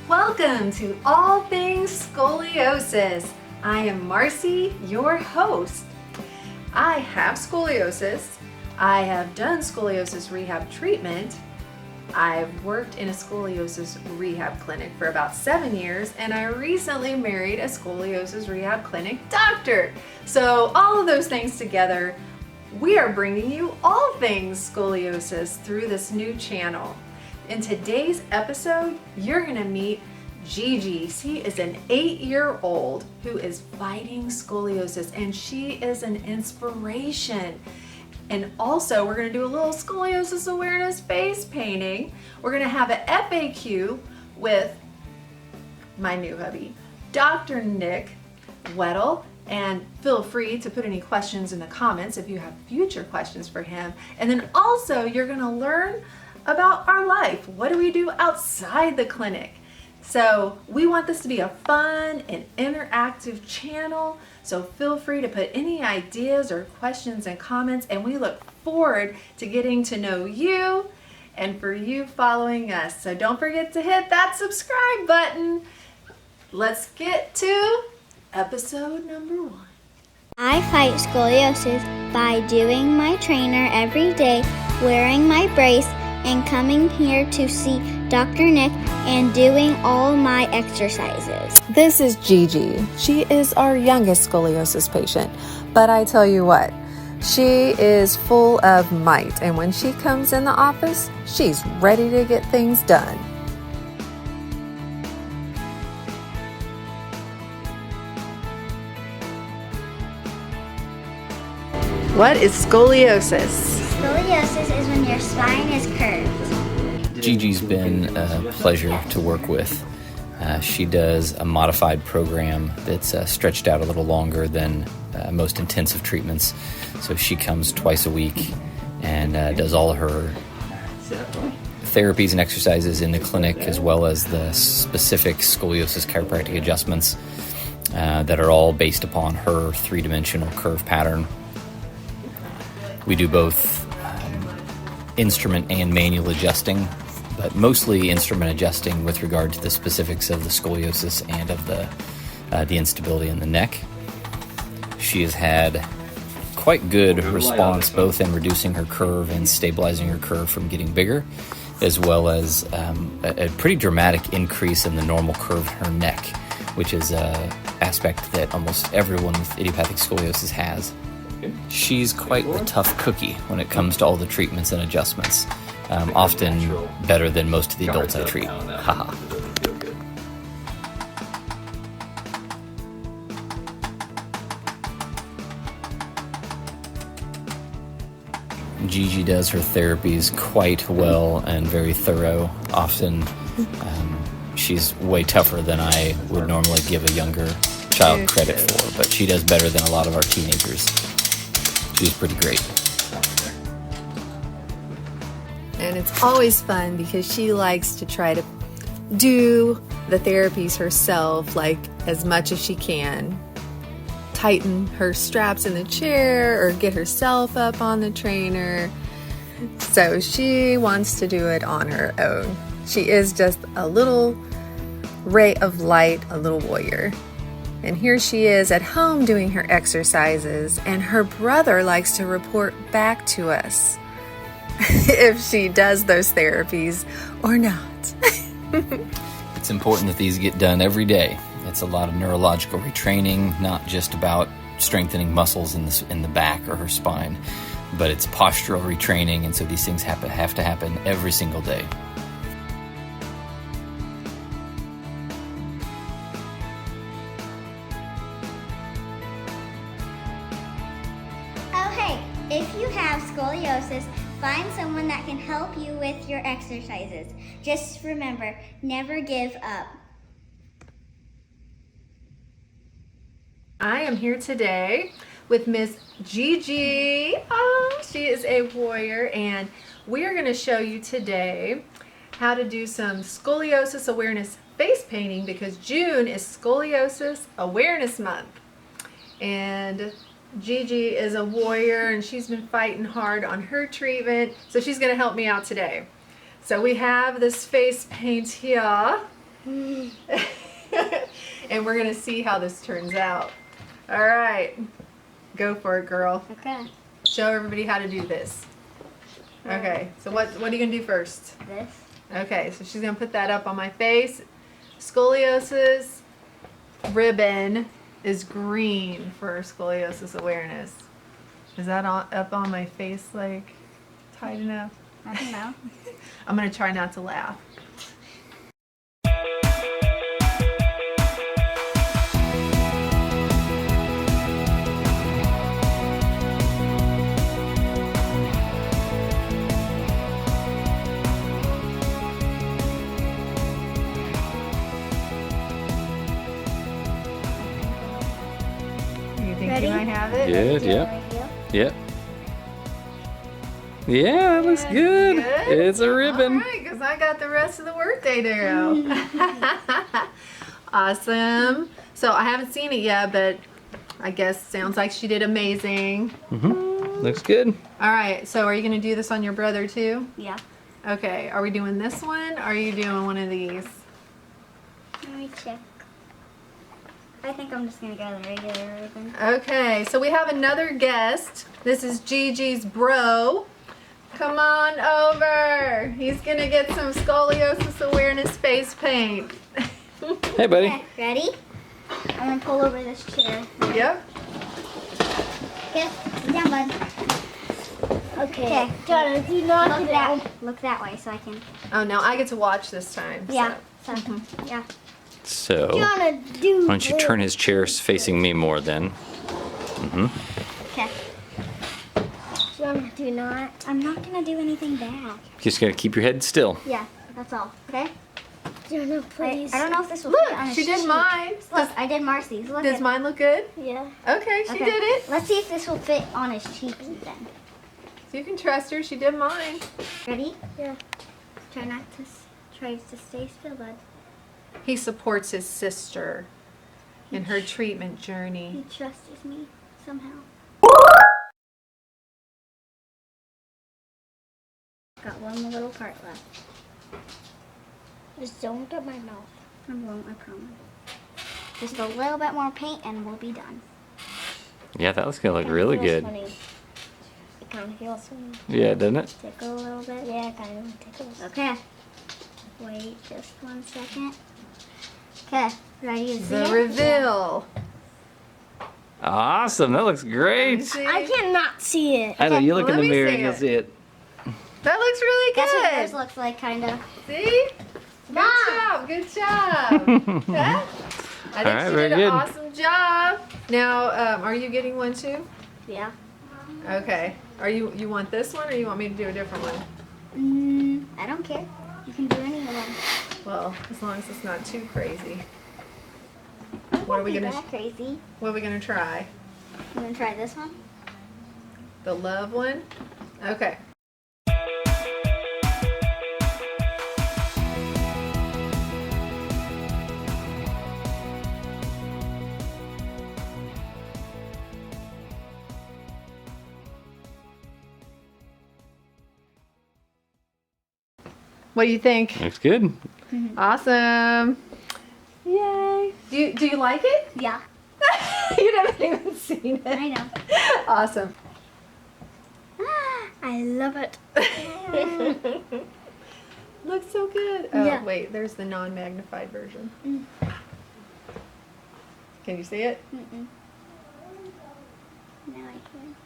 Welcome to All Things Scoliosis. I am Marce, your host. I have scoliosis. I have done scoliosis rehab treatment. I've worked in a scoliosis rehab clinic for about 7 years, and I recently married a scoliosis rehab clinic doctor. So all of those things together, we are bringing you all things scoliosis through this new channel. In today's episode, you're going to meet Gigi. She is an 8-year-old who is fighting scoliosis, and she is an inspiration. And also, we're going to do a little Scoliosis Awareness Face Painting. We're going to have an FAQ with my new hubby, Dr. Nick Weddle. And feel free to put any questions in the comments if you have future questions for him. And then also, you're going to learn about our life. What do we do outside the clinic? So we want this to be a fun and interactive channel. So feel free to put any ideas or questions and comments, and we look forward to getting to know you and for you following us. So don't forget to hit that subscribe button. Let's get to episode number 1. I fight scoliosis by doing my trainer every day, wearing my brace, and coming here to see Dr. Nick and doing all my exercises. This is Gigi. She is our youngest scoliosis patient, but I tell you what, she is full of might, and when she comes in the office, she's ready to get things done. What is scoliosis? Scoliosis is when your spine is curved. Gigi's been a pleasure to work with. She does a modified program that's stretched out a little longer than most intensive treatments. So she comes twice a week and does all her therapies and exercises in the clinic, as well as the specific scoliosis chiropractic adjustments that are all based upon her three-dimensional curve pattern. We do both instrument and manual adjusting, but mostly instrument adjusting with regard to the specifics of the scoliosis and of the instability in the neck. She has had quite good response both in reducing her curve and stabilizing her curve from getting bigger, as well as a pretty dramatic increase in the normal curve of her neck, which is an aspect that almost everyone with idiopathic scoliosis has. She's quite a tough cookie when it comes to all the treatments and adjustments. Often better than most of the adults I treat. Haha. Gigi does her therapies quite well and very thorough. Often she's way tougher than I would normally give a younger child credit for, but she does better than a lot of our teenagers. She's pretty great. And it's always fun because she likes to try to do the therapies herself, like as much as she can. Tighten her straps in the chair or get herself up on the trainer. So she wants to do it on her own. She is just a little ray of light, a little warrior. And here she is at home doing her exercises, and her brother likes to report back to us if she does those therapies or not. It's important that these get done every day. It's a lot of neurological retraining, not just about strengthening muscles in the back or her spine, but it's postural retraining, and so these things have to happen every single day. Oh hey, if you have scoliosis, find someone that can help you with your exercises. Just remember, never give up. I am here today with Miss Gigi. Oh, she is a warrior, and we are going to show you today how to do some Scoliosis Awareness Face Painting, because June is Scoliosis Awareness Month. And Gigi is a warrior, and she's been fighting hard on her treatment, so she's going to help me out today. So we have this face paint here. And we're gonna see how this turns out. All right, go for it, girl. Okay. Show everybody how to do this. Okay, so what are you gonna do first? This. Okay, so she's gonna put that up on my face. Scoliosis ribbon is green for scoliosis awareness. Is that up on my face like tight enough? I don't know. I'm gonna try not to laugh. You think Ready? you might have it? Good, yep. Yep. Yeah, that looks good. Good? It's a ribbon. All right, because I got the rest of the workday to go. Awesome. So I haven't seen it yet, but I guess sounds like she did amazing. Looks good. All right, so are you going to do this on your brother too? Yeah. Okay, are we doing this one or are you doing one of these? Let me check. I think I'm just gonna go the regular ribbon. Okay, so we have another guest. This is Gigi's bro. Come on over. He's going to get some Scoliosis Awareness Face Paint. Hey, buddy. Okay, ready? I'm gonna pull over this chair. Yep. Okay, sit down, bud. Okay. Jonah, do not look that way so I can. Oh, now I get to watch this time. Yeah. So. So, yeah. So, why Jonah, do. don't you turn his chair facing me more then? Okay. Jonah, do not. I'm not gonna do anything bad. Just gotta keep your head still. Yeah, that's all. Okay. Jonah, please. I don't know if this will Look, fit on his she did cheek. mine. Look, I did Marcy's. Look Does at. mine look good? Yeah. Okay, she did it. Let's see if this will fit on his cheek then. So you can trust her. She did mine. Ready? Yeah. Try not to. Try to stay still, bud. He supports his sister in her treatment journey. He trusts me somehow. Got one little part left. Just don't get my mouth. I won't, I promise. Just a little bit more paint and we'll be done. Yeah, that looks gonna look really Feels good. funny. It kind of feels funny. Yeah, doesn't it? Tickle a little bit. Yeah, it kind of tickles. Okay. Wait just 1 second. Okay, ready to see The it? reveal. Awesome. That looks great. See? I cannot see it. I know. You look Let in the me mirror see and you'll it. see it. That looks really That's what yours good. looks like, kind of. See? Good job. Good job. Yeah? I think All right, she very did an good. awesome job. Now, are you getting one too? Yeah. Okay. Are you want this one or you want me to do a different one? I don't care. You can do any of them. Well, as long as it's not too crazy. What are we Be gonna that crazy. What are we gonna try? You gonna try this one? The love one? Okay. What do you think? Looks good. Awesome. Yay. Do you like it? Yeah. You haven't even seen it. I know. Awesome. I love it. Looks so good. Oh, Yeah. wait, there's the non-magnified version. Can you see it? Now I can.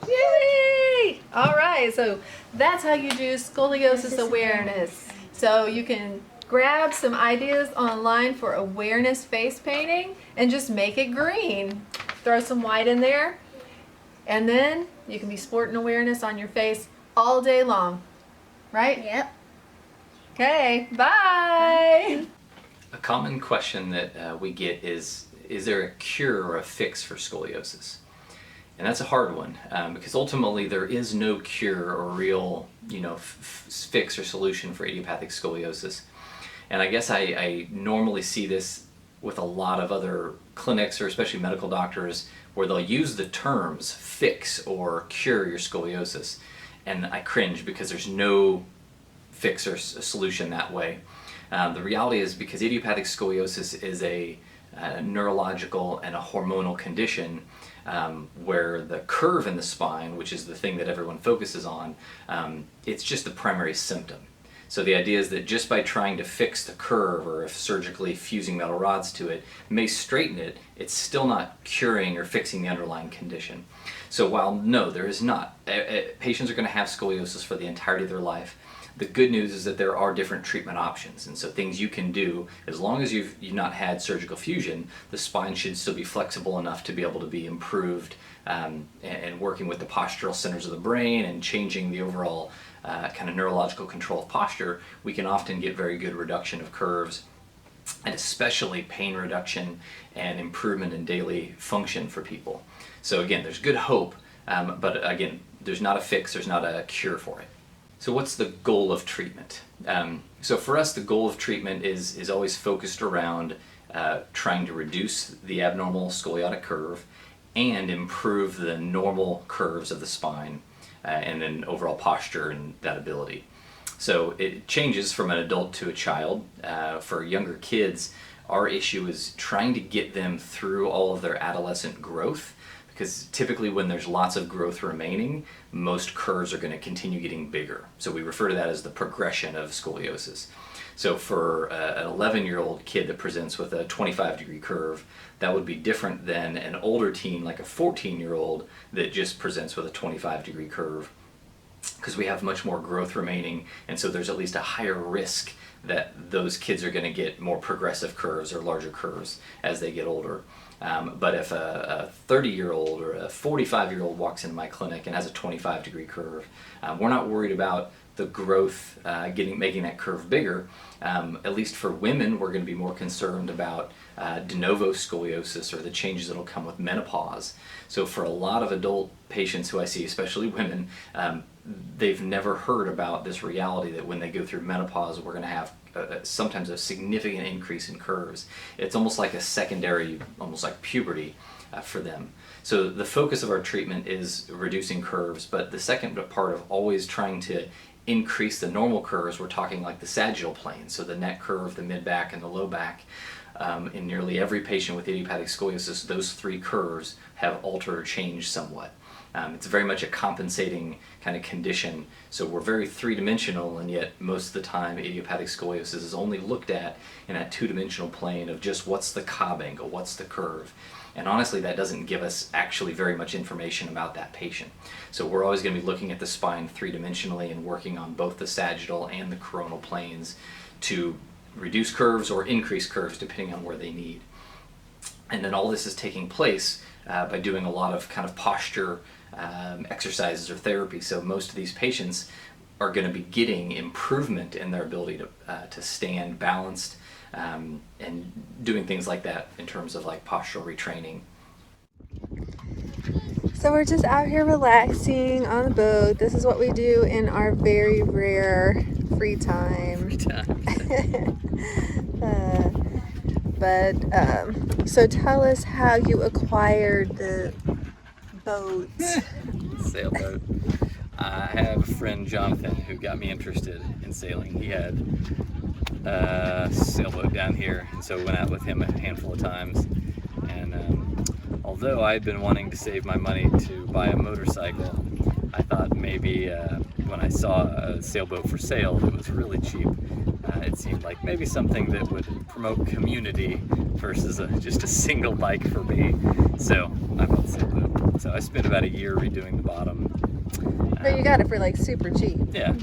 Yay! All right, so that's how you do scoliosis awareness. So you can grab some ideas online for awareness face painting and just make it green. Throw some white in there, and then you can be sporting awareness on your face all day long. Right? Yep. Okay, bye! A common question that we get is there a cure or a fix for scoliosis? And that's a hard one because ultimately there is no cure or real, fix or solution for idiopathic scoliosis. And I guess I normally see this with a lot of other clinics or especially medical doctors where they'll use the terms fix or cure your scoliosis. And I cringe because there's no fix or solution that way. The reality is, because idiopathic scoliosis is a neurological and a hormonal condition, where the curve in the spine, which is the thing that everyone focuses on, it's just the primary symptom. So the idea is that just by trying to fix the curve, or if surgically fusing metal rods to it may straighten it, it's still not curing or fixing the underlying condition. So while no, there is not. Patients are going to have scoliosis for the entirety of their life. The good news is that there are different treatment options, and so things you can do, as long as you've not had surgical fusion, the spine should still be flexible enough to be able to be improved, and working with the postural centers of the brain and changing the overall kind of neurological control of posture, we can often get very good reduction of curves, and especially pain reduction and improvement in daily function for people. So again, there's good hope, but again, there's not a fix, there's not a cure for it. So what's the goal of treatment? So for us, the goal of treatment is always focused around trying to reduce the abnormal scoliotic curve and improve the normal curves of the spine, and then overall posture and that ability. So it changes from an adult to a child. For younger kids, our issue is trying to get them through all of their adolescent growth, because typically when there's lots of growth remaining, most curves are going to continue getting bigger. So we refer to that as the progression of scoliosis. So for an 11-year-old kid that presents with a 25-degree curve, that would be different than an older teen, like a 14-year-old, that just presents with a 25-degree curve, because we have much more growth remaining, and so there's at least a higher risk that those kids are going to get more progressive curves or larger curves as they get older. But if a 30-year-old or a 45-year-old walks into my clinic and has a 25-degree curve, we're not worried about the growth making that curve bigger. At least for women, we're going to be more concerned about de novo scoliosis, or the changes that will come with menopause. So for a lot of adult patients who I see, especially women, they've never heard about this reality that when they go through menopause, we're going to have sometimes a significant increase in curves. It's almost like a secondary, almost like puberty for them. So the focus of our treatment is reducing curves, but the second part of always trying to increase the normal curves, we're talking like the sagittal plane, so the neck curve, the mid-back, and the low back. In nearly every patient with idiopathic scoliosis, those three curves have altered or changed somewhat. It's very much a compensating kind of condition, so we're very three-dimensional, and yet most of the time idiopathic scoliosis is only looked at in that two-dimensional plane of just what's the Cobb angle, what's the curve. And honestly, that doesn't give us actually very much information about that patient. So we're always going to be looking at the spine three-dimensionally and working on both the sagittal and the coronal planes to reduce curves or increase curves depending on where they need. And then all this is taking place by doing a lot of kind of posture exercises or therapy. So most of these patients are going to be getting improvement in their ability to stand balanced, and doing things like that in terms of like postural retraining. So we're just out here relaxing on the boat. This is what we do in our very rare free time. So tell us how you acquired the boat. Sailboat. I have a friend, Jonathan, who got me interested in sailing. He had a sailboat down here, and so went out with him a handful of times. And although I had been wanting to save my money to buy a motorcycle, I thought maybe when I saw a sailboat for sale that was really cheap, it seemed like maybe something that would promote community versus just a single bike for me. So I bought the sailboat. So I spent about a year redoing the bottom. But you got it for like super cheap. Yeah.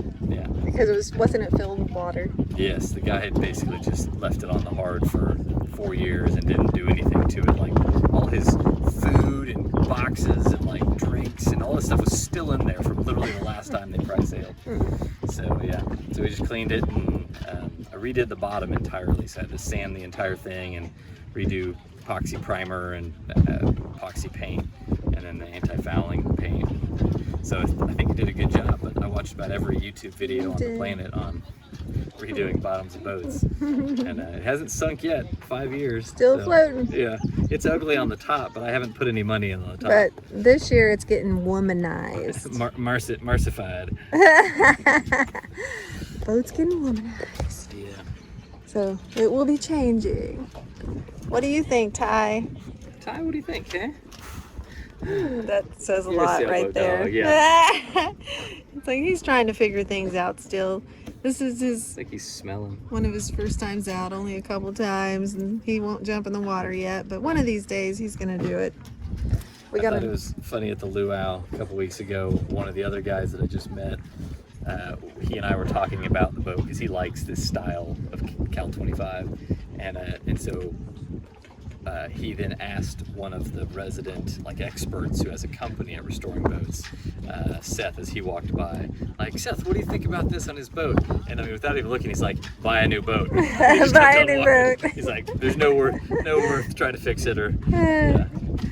Because wasn't it filled with water? Yes, the guy had basically just left it on the hard for 4 years and didn't do anything to it. Like all his food and boxes and like drinks and all this stuff was still in there from literally the last time they price sailed. So yeah, so we just cleaned it, and I redid the bottom entirely. So I had to sand the entire thing and redo epoxy primer and epoxy paint, and then the anti-fouling paint. So I think it did a good job, but I watched about every YouTube video on the planet on redoing bottoms of boats, and it hasn't sunk yet. 5 years. Still floating. Yeah, it's ugly on the top, but I haven't put any money in on the top. But this year it's getting womanized. Marcified. Boat's getting womanized. Yeah. So it will be changing. What do you think, Ty? Ty, what do you think, eh? That says a You're a lot right sailboat there. dog, yeah. It's like he's trying to figure things out still. This is It's like he's smelling. one of his first times out, only a couple times, and he won't jump in the water yet, but one of these days he's gonna do it. I thought it was funny at the luau a couple weeks ago. One of the other guys that I just met, he and I were talking about the boat because he likes this style of Cal 25, and so he then asked one of the resident experts who has a company at restoring boats, Seth, as he walked by, like, Seth, what do you think about this on his boat? And I mean, without even looking, he's like, buy a new boat. Buy a new boat. He's like, there's no worth trying to fix it, or yeah.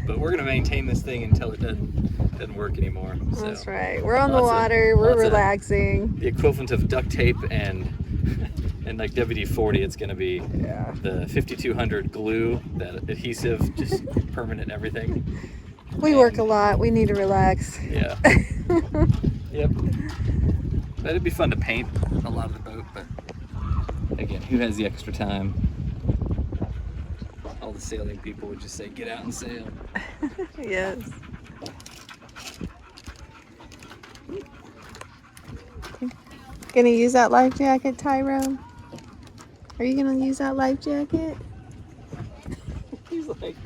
But we're gonna maintain this thing until it doesn't work anymore. So, that's right. We're on the water. We're relaxing. The equivalent of duct tape and like WD-40, it's going to be the 5200 glue, that adhesive, just permanent everything. We work a lot. We need to relax. Yeah. Yep. But it'd be fun to paint a lot of the boat, but again, who has the extra time? All the sailing people would just say, get out and sail. Yes. Gonna use that life jacket, Tyrone? Are you gonna use that life jacket? He's like,